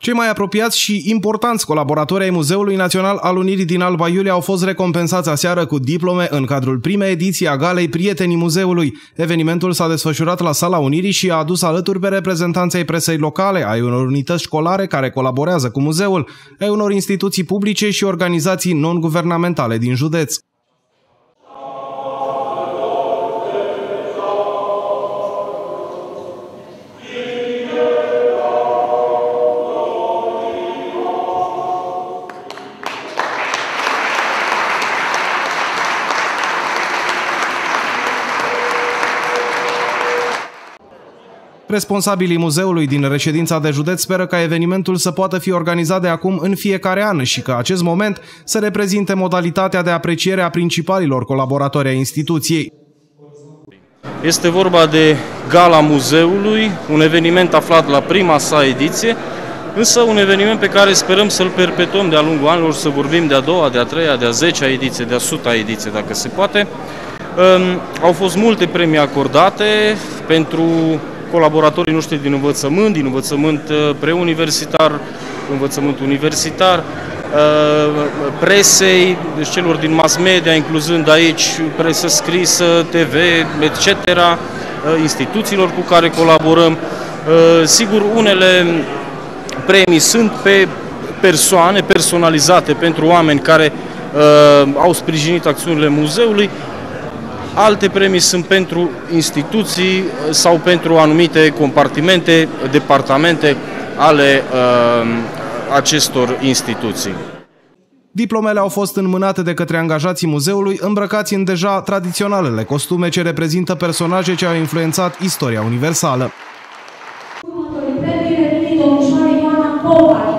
Cei mai apropiați și importanți colaboratori ai Muzeului Național al Unirii din Alba Iulia au fost recompensați aseară cu diplome în cadrul primei ediții a galei Prietenii Muzeului. Evenimentul s-a desfășurat la Sala Unirii și a adus alături pe reprezentanții ai presei locale, ai unor unități școlare care colaborează cu muzeul, ai unor instituții publice și organizații non-guvernamentale din județ. Responsabilii muzeului din reședința de județ speră ca evenimentul să poată fi organizat de acum în fiecare an și că acest moment să reprezinte modalitatea de apreciere a principalilor colaboratori ai instituției. Este vorba de Gala Muzeului, un eveniment aflat la prima sa ediție, însă un eveniment pe care sperăm să-l perpetuăm de-a lungul anilor, să vorbim de a doua, de a treia, de a 10-a ediție, de a 100-a ediție, dacă se poate. Au fost multe premii acordate pentru colaboratorii noștri din învățământ preuniversitar, învățământ universitar, presei, deci celor din mass media, incluzând aici presă scrisă, TV, etc., instituțiilor cu care colaborăm. Sigur, unele premii sunt pe persoane, personalizate pentru oameni care au sprijinit acțiunile muzeului. Alte premii sunt pentru instituții sau pentru anumite compartimente, departamente ale acestor instituții. Diplomele au fost înmânate de către angajații muzeului îmbrăcați în deja tradiționalele costume ce reprezintă personaje ce au influențat istoria universală. Următorii premii revin domnișoarei Ioana Popa.